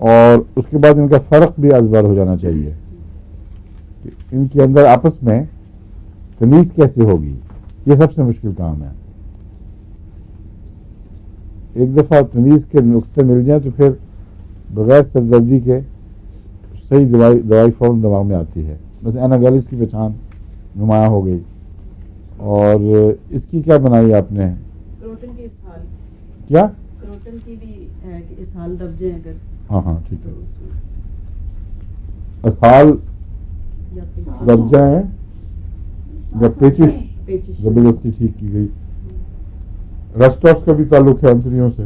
اور اس کے بعد ان کا فرق بھی ازبر ہو جانا چاہیے. ان کے اندر آپس میں تمیز کیسے ہوگی, یہ سب سے مشکل کام ہے. ایک دفعہ تمیز کے نقطے مل جائیں تو پھر بغیر سردردی کے صحیح دوائی فوراً دماغ میں آتی ہے. بس ایناگیلس کی پہچان نمایاں ہو گئی. اور اس کی کیا بنائی آپ نے؟ کروٹن کی اسہال. کیا کروٹن کی بھی ہے کہ اسہال دب جائے اگر. ہاں ہاں ٹھیک ہے. اسہال دب جائے یا پیچش زبردستی ٹھیک کی گئی. رسٹاس کا بھی تعلق ہے انتریوں سے.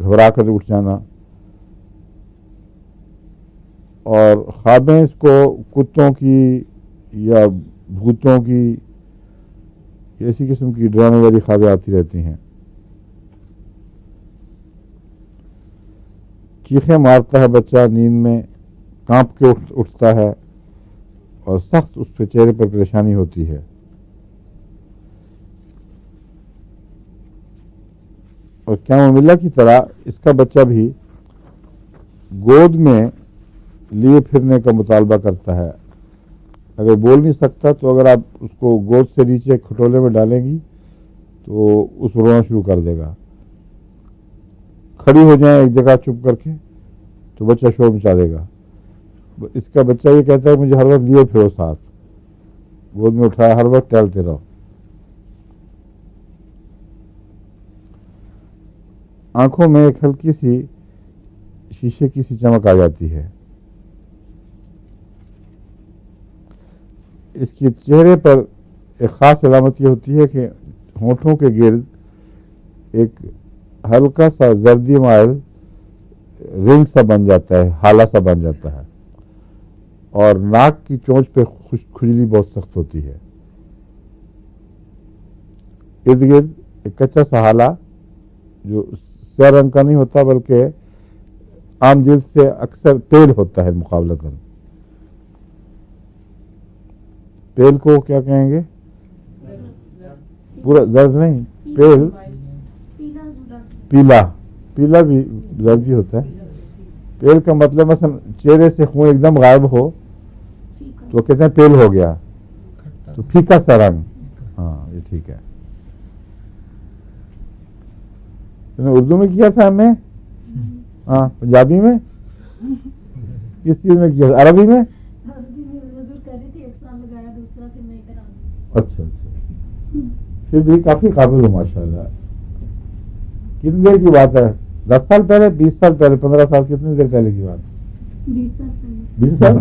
گھبرا کر اٹھ جانا، اور خوابیں اس کو کتوں کی یا بھوتوں کی ایسی قسم کی ڈرامے والی خوابیں آتی رہتی ہیں. چیخیں مارتا ہے بچہ نیند میں، کانپ کے اٹھتا ہے اور سخت اس کے چہرے پر پریشانی ہوتی ہے. اور کیمومیلا کی طرح اس کا بچہ بھی گود میں لیے پھرنے کا مطالبہ کرتا ہے. اگر بول نہیں سکتا تو اگر آپ اس کو گود سے نیچے کھٹولے میں ڈالیں گی تو اس کو رونا شروع کر دے گا. کھڑی ہو جائیں ایک جگہ چپ کر کے تو بچہ شور مچا دے گا. اس کا بچہ یہ کہتا ہے مجھے ہر وقت لیے پھرو، ساتھ گود میں اٹھایا، ہر وقت ٹہلتے رہو. آنکھوں میں ایک ہلکی سی شیشے کی سی چمک آ جاتی ہے. اس کے چہرے پر ایک خاص علامت یہ ہوتی ہے کہ ہونٹوں کے گرد ایک ہلکا سا زردی مائل رنگ سا بن جاتا ہے، ہالہ سا بن جاتا ہے، اور ناک کی چونچ پہ کھجلی بہت سخت ہوتی ہے. ارد گرد ایک کچا سا ہالہ جو سیاہ رنگ کا نہیں ہوتا بلکہ عام جلد سے اکثر پیل ہوتا ہے مقابلتاً. پیل کو کیا کہیں گے؟ پورا زرد نہیں، پیل پیلا، پیلا بھی زرد ہی ہوتا ہے. پیل کا مطلب مثلا چہرے سے خون ایک دم غائب ہو تو کہتے ہیں پیل ہو گیا، تو پھیکا سا رنگ. ہاں یہ ٹھیک ہے. اردو میں کیا تھا ہم نے؟ ہاں پنجابی میں؟ کس چیز میں کیا تھا؟ عربی میں؟ اچھا اچھا، پھر بھی کافی قابل ہو ماشاء اللہ. کتنی دیر کی بات ہے؟ 10 سال پہلے، 20 سال پہلے، 15 سال، کتنی دیر پہلے کی بات؟ 20 سال.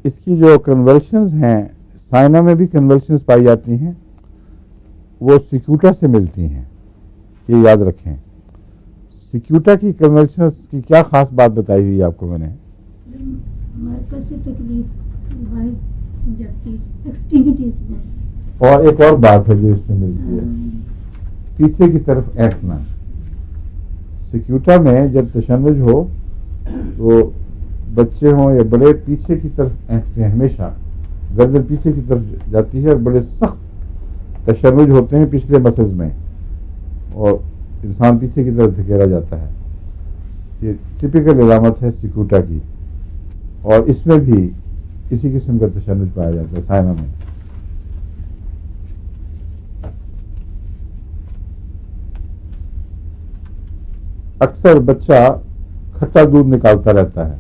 اس کی جو کنولشنز ہیں، سائنا میں بھی کنولشنز پائی جاتی ہیں، وہ سیکیوٹا سے ملتی ہیں، یہ یاد رکھیں. سیکیوٹا کی کنولشنز کی کیا خاص بات بتائی ہوئی آپ کو میں نے؟ مرکز سے تکلیف باہر جاتی ایکٹیویٹیز میں. اور ایک اور بات ہے جو اس میں ملتی ہے، پیچھے کی طرف اینٹنا. سیکیوٹا میں جب تشنج ہو تو بچے ہوں یا بڑے پیچھے کی طرف اینٹتے ہیں، ہمیشہ گردن پیچھے کی طرف جاتی ہے اور بڑے سخت تشنج ہوتے ہیں پچھلے مسلز میں، اور انسان پیچھے کی طرف دھکیلا جاتا ہے. یہ ٹپیکل علامت ہے سیکیوٹا کی، اور اس میں بھی اسی قسم کا تشنج پایا جاتا ہے سائنا میں. اکثر بچہ کھٹا دودھ نکالتا رہتا ہے.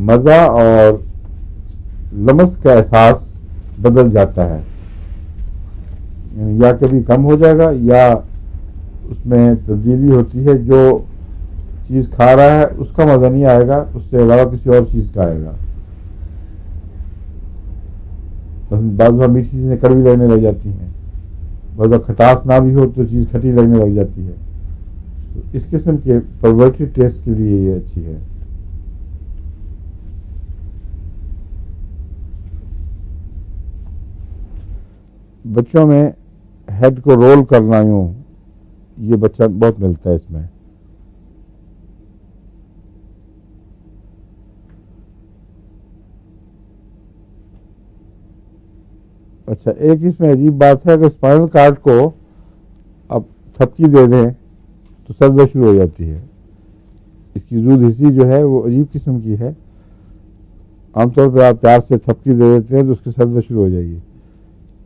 مزہ اور لمس کا احساس بدل جاتا ہے، یعنی یا کبھی کم ہو جائے گا یا اس میں تبدیلی ہوتی ہے. جو چیز کھا رہا ہے اس کا مزہ نہیں آئے گا، اس سے علاوہ کسی اور چیز کا آئے گا. بعض دفعہ میٹھی چیزیں کڑوی لگنے لگ جاتی ہیں، بعض دفعہ کھٹاس نہ بھی ہو تو چیز کھٹی لگنے لگ جاتی ہے. تو اس قسم کے پرورٹی ٹیسٹ کے لیے یہ اچھی ہے. بچوں میں ہیڈ کو رول کرنا، یوں یہ بچہ بہت ملتا ہے اس میں. اچھا، ایک اس میں عجیب بات ہے کہ اسپائنل کارڈ کو اب تھپکی دے دیں تو سر درد شروع ہو جاتی ہے. اس کی زود حصی جو ہے وہ عجیب قسم کی ہے. عام طور پہ آپ پیار سے تھپکی دے دیتے ہیں تو اس کی سر درد شروع ہو جائے گی،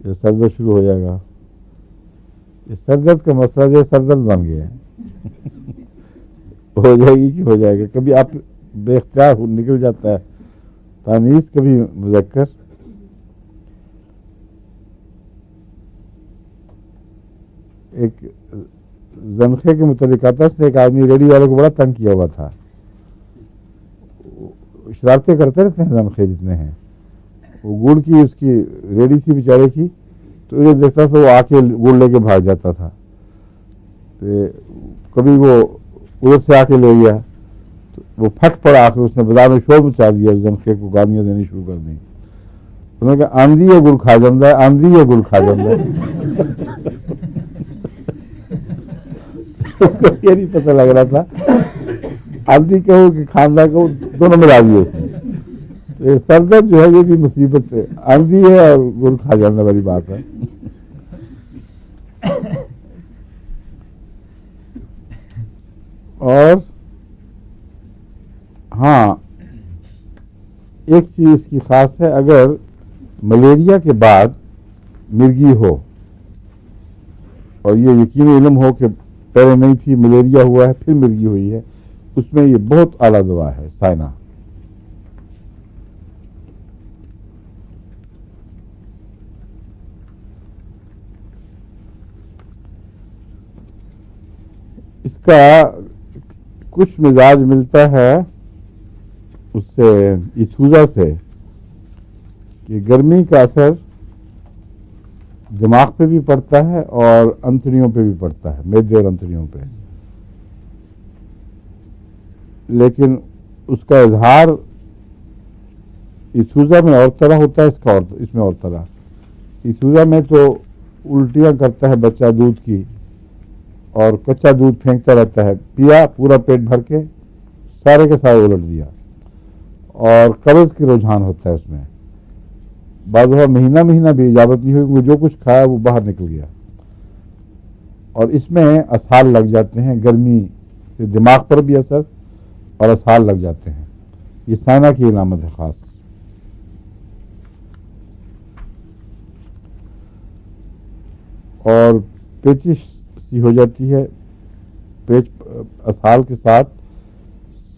یہ سر درد شروع ہو جائے گا. یہ سر درد کا مسئلہ جو ہے سر درد بن گیا ہے. ہو جائے گی کہ ہو جائے گا، کبھی آپ بے اختیار نکل جاتا ہے تانیث، کبھی مذکر. ایک زنخے کے متعلق آتا ہے، ایک آدمی ریڈی والے کو بڑا تنگ کیا ہوا تھا، شرارتیں کرتے رہتے ہیں زنخے جتنے ہیں. وہ گڑ کی اس کی ریڈی تھی بیچارے کی، تو انہیں دیکھتا تھا وہ آ کے گڑ لے کے بھاگ جاتا تھا. کبھی وہ ادھر سے آ کے لے گیا تو وہ پھٹ پڑا، آ کے اس نے بازار میں شور مچا دیا، زنخے کو گالیاں دینی شروع کر دیں. انہوں نے کہا آندھی ہے گڑ کھا جاندہ ہے، آندھی ہے گڑ کھا جاندہ ہے. اس کو یہ نہیں پتہ لگ رہا تھا آندھی کہو کہ خاندان کہو، دونوں ملا دیے اس نے. سردر جو ہے یہ بھی مصیبت ہے، آندھی ہے اور گڑ کھا جانے والی بات ہے. اور ہاں ایک چیز اس کی خاص ہے، اگر ملیریا کے بعد مرگی ہو اور یہ یقینی علم ہو کہ پہلے نہیں تھی، ملیریا ہوا ہے پھر مرگی ہوئی ہے، اس میں یہ بہت اعلیٰ دوا ہے سائنا. اس کا کچھ مزاج ملتا ہے اس سے ایتھوزا سے، کہ گرمی کا اثر دماغ پہ بھی پڑتا ہے اور انتڑیوں پہ بھی پڑتا ہے، معدے اور انتڑیوں پہ. لیکن اس کا اظہار ایتھوزا میں اور طرح ہوتا ہے، اس میں اور طرح. ایتھوزا میں تو الٹیاں کرتا ہے بچہ دودھ کی، اور کچا دودھ پھینکتا رہتا ہے، پیا پورا پیٹ بھر کے سارے کے سارے الٹ دیا، اور قبض کے رجحان ہوتا ہے اس میں. بعض دفعہ مہینہ بھی اجابت نہیں ہوئی، جو کچھ کھایا وہ باہر نکل گیا. اور اس میں اسہال لگ جاتے ہیں، گرمی سے دماغ پر بھی اثر اور اسہال لگ جاتے ہیں. یہ سائنا کی علامت ہے خاص. اور پیچش سی ہو جاتی ہے، پیچ اسہال کے ساتھ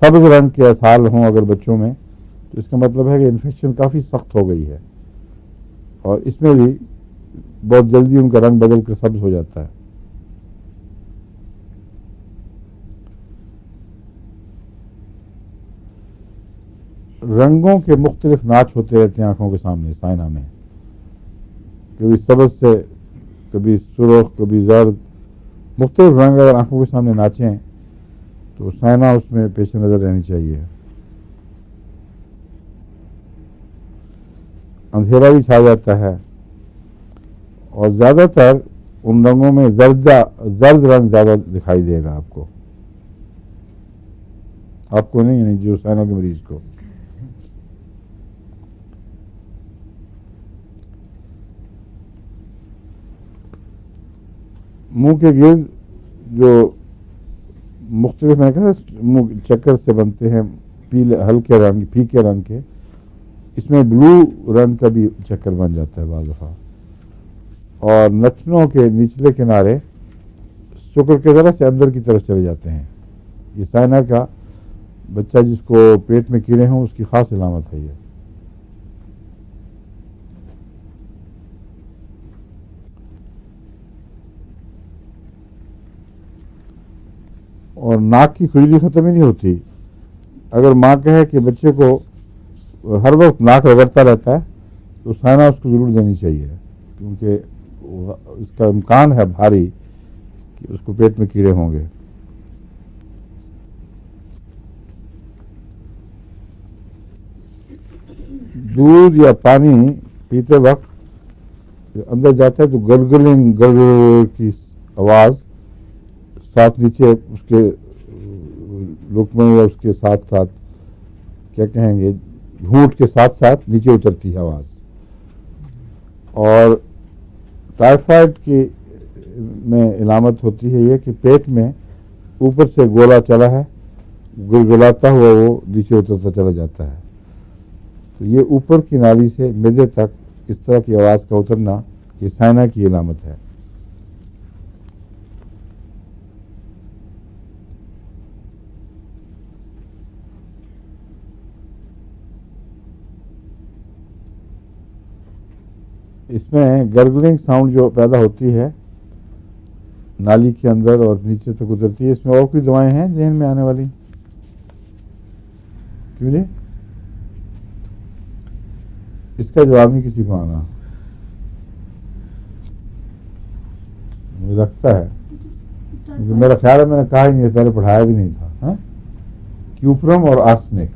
سبز رنگ کے اسہال ہوں اگر بچوں میں، تو اس کا مطلب ہے کہ انفیکشن کافی سخت ہو گئی ہے، اور اس میں بھی بہت جلدی ان کا رنگ بدل کر سبز ہو جاتا ہے. رنگوں کے مختلف ناچ ہوتے رہتے ہیں آنکھوں کے سامنے سائنا میں، کبھی سبز سے، کبھی سرخ، کبھی زرد. مختلف رنگ اگر آنکھوں کے سامنے ناچیں تو سائنا اس میں پیش نظر رہنی چاہیے. اندھیرا بھی چھا جاتا ہے، اور زیادہ تر ان رنگوں میں زرد رنگ زیادہ دکھائی دے گا آپ کو نہیں، یعنی جو سائنا کے مریض کو. منہ کے گرد جو مختلف میں کہا منہ چکر سے بنتے ہیں، پیلے ہلکے رنگ، پھیکے رنگ کے، اس میں بلو رنگ کا بھی چکر بن جاتا ہے بعض دفعہ. اور نتنوں کے نچلے کنارے شکر کے ذرا سے اندر کی طرف چلے جاتے ہیں. یہ سائنا کا بچہ جس کو پیٹ میں کیڑے ہوں اس کی خاص علامت ہے یہ. اور ناک کی کھجلی ختم ہی نہیں ہوتی. اگر ماں کہے کہ بچے کو ہر وقت ناک رگڑتا رہتا ہے تو سائنا اس کو ضرور دینی چاہیے، کیونکہ اس کا امکان ہے بھاری کہ اس کو پیٹ میں کیڑے ہوں گے. دودھ یا پانی پیتے وقت اندر جاتا ہے تو گرگلنگ گرگر کی آواز ساتھ نیچے اس کے لقمے یا اس کے ساتھ ساتھ کیا کہیں گے گھونٹ کے ساتھ ساتھ نیچے اترتی ہے آواز. اور ٹائیفائڈ کی میں علامت ہوتی ہے یہ کہ پیٹ میں اوپر سے گولا چلا ہے، گلگلاتا ہوا وہ نیچے اترتا چلا جاتا ہے. تو یہ اوپر کی نالی سے معدے تک اس طرح کی آواز کا اترنا یہ سائنا کی علامت ہے. اس میں گرگلنگ ساؤنڈ جو پیدا ہوتی ہے نالی کے اندر اور نیچے تک اترتی ہے. اس میں اور کوئی دوائیں ہیں ذہن میں آنے والی؟ کیوں جی؟ اس کا جواب نہیں کسی کو آنا. مجھے لگتا ہے کیونکہ میرا خیال ہے میں نے کہا ہی نہیں، پہلے پڑھایا بھی نہیں تھا. کیوپرم اور آرسنک،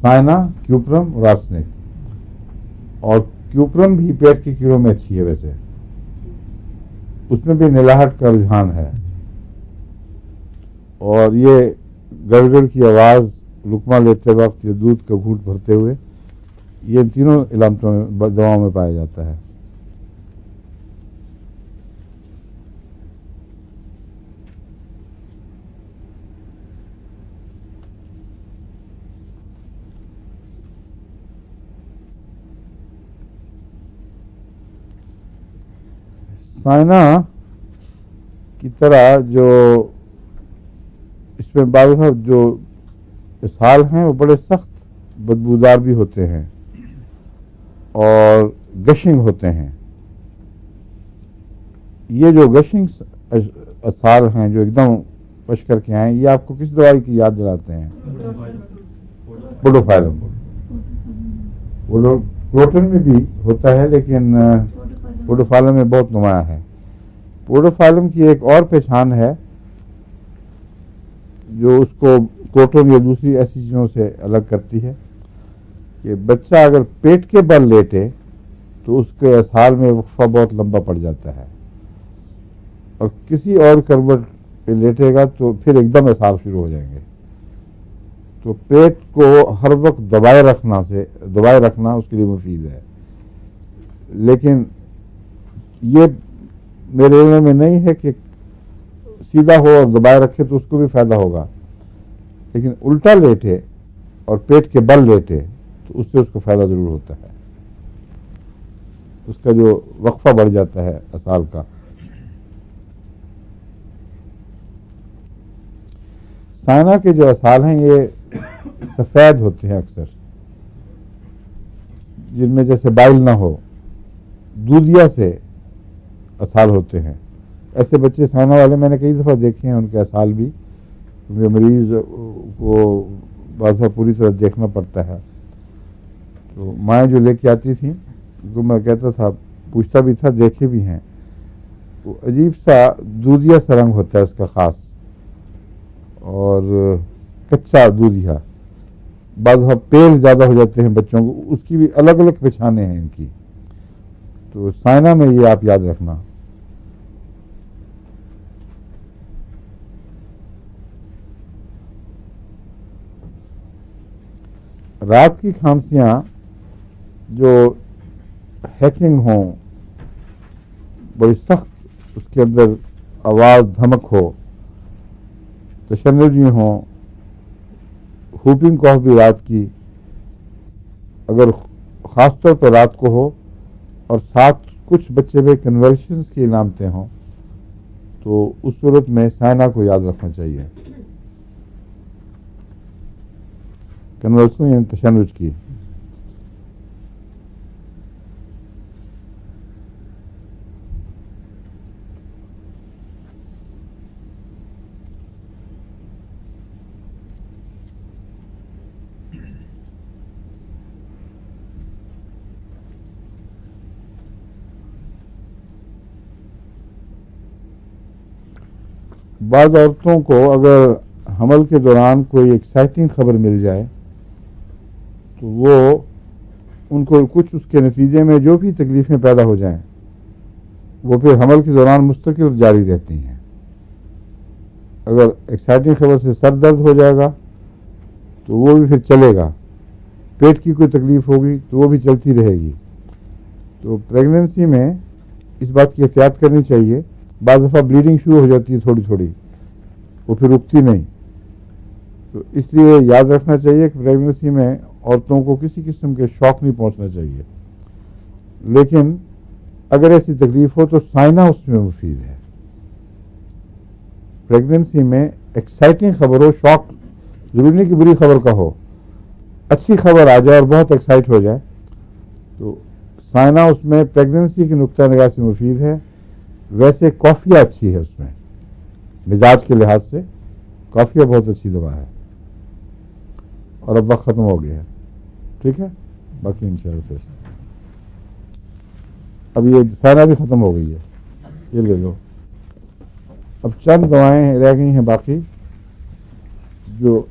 سائنا، کیوپرم اور آرسنک. اور کیوپرم بھی پیٹ کے کیڑوں میں اچھی ہے، ویسے اس میں بھی نلاہٹ کا رجحان ہے. اور یہ گڑگڑ کی آواز لقمہ لیتے وقت یا دودھ کا گھونٹ بھرتے ہوئے، یہ تینوں علامتوں میں دواؤں میں پایا جاتا ہے. سائنا کی طرح جو اس میں بعض جو اسہال ہیں وہ بڑے سخت بدبودار بھی ہوتے ہیں اور گشنگ ہوتے ہیں. یہ جو گشنگ اسہال ہیں جو ایک دم پش کر کے آئیں، یہ آپ کو کس دوائی کی یاد دلاتے ہیں؟ پوڈوفائلم. پروٹین میں بھی ہوتا ہے لیکن پوڈوفائلم میں بہت نمایاں ہے. پوڈوفائلم کی ایک اور پہچان ہے جو اس کو کروٹون یا دوسری ایسی چیزوں سے الگ کرتی ہے کہ بچہ اگر پیٹ کے بل لیٹے تو اس کے اسہال میں وقفہ بہت لمبا پڑ جاتا ہے، اور کسی اور کروٹ پہ لیٹے گا تو پھر ایک دم اسہال شروع ہو جائیں گے. تو پیٹ کو ہر وقت دبائے رکھنا اس کے لیے مفید ہے. لیکن یہ میرے علم میں نہیں ہے کہ سیدھا ہو اور دبائے رکھے تو اس کو بھی فائدہ ہوگا، لیکن الٹا لیٹے اور پیٹ کے بل لیٹے تو اس سے اس کو فائدہ ضرور ہوتا ہے. اس کا جو وقفہ بڑھ جاتا ہے اسہال کا. سائنا کے جو اسہال ہیں یہ سفید ہوتے ہیں اکثر، جن میں جیسے بائل نہ ہو، دودھیا سے اسہال ہوتے ہیں. ایسے بچے سائنا والے میں نے کئی دفعہ دیکھے ہیں، ان کے اسہال بھی، کیونکہ مریض کو بعض پوری طرح دیکھنا پڑتا ہے. تو مائیں جو لے کے آتی تھیں کو میں کہتا تھا، پوچھتا بھی تھا، دیکھے بھی ہیں، وہ عجیب سا دودھیا سا رنگ ہوتا ہے اس کا خاص، اور کچا دودھیا. بعض پیل زیادہ ہو جاتے ہیں بچوں کو، اس کی بھی الگ الگ پہچانیں ہیں ان کی. تو سائنا میں یہ آپ یاد رکھنا. رات کی کھانسیاں جو ہیکنگ ہوں، بڑی سخت اس کے اندر آواز دھمک ہو، تشنجی ہوں، ہوپنگ کوف بھی رات کی، اگر خاص طور پر رات کو ہو، اور ساتھ کچھ بچے میں کنولشنز کی علامتیں ہوں، تو اس صورت میں سائنا کو یاد رکھنا چاہیے. کنولشن یعنی تشنج کی. بعض عورتوں کو اگر حمل کے دوران کوئی ایکسائٹنگ خبر مل جائے تو وہ ان کو کچھ اس کے نتیجے میں جو بھی تکلیفیں پیدا ہو جائیں وہ پھر حمل کے دوران مستقل جاری رہتی ہیں. اگر ایکسائٹنگ خبر سے سر درد ہو جائے گا تو وہ بھی پھر چلے گا، پیٹ کی کوئی تکلیف ہوگی تو وہ بھی چلتی رہے گی. تو پریگننسی میں اس بات کی احتیاط کرنی چاہیے. بعض دفعہ بلیڈنگ شروع ہو جاتی ہے تھوڑی تھوڑی، وہ پھر رکتی نہیں. تو اس لیے یاد رکھنا چاہیے کہ پریگننسی میں عورتوں کو کسی قسم کے شوق نہیں پہنچنا چاہیے. لیکن اگر ایسی تکلیف ہو تو سائنا اس میں مفید ہے. پریگننسی میں ایکسائٹنگ خبر ہو، شوق ضروری نہیں کہ بری خبر کا ہو، اچھی خبر آ جائے اور بہت ایکسائٹ ہو جائے تو سائنا اس میں پریگننسی کی نقطہ نگاہ سے مفید ہے. ویسے کافیہ اچھی ہے اس میں، مزاج کے لحاظ سے کافیہ بہت اچھی دوا ہے. اور اب وقت ختم ہو گیا ہے، ٹھیک ہے، باقی انشاءاللہ پھر اب یہ سارا بھی ختم ہو گئی ہے، یہ لے لو. اب چند دوائیں رہ گئی ہیں باقی جو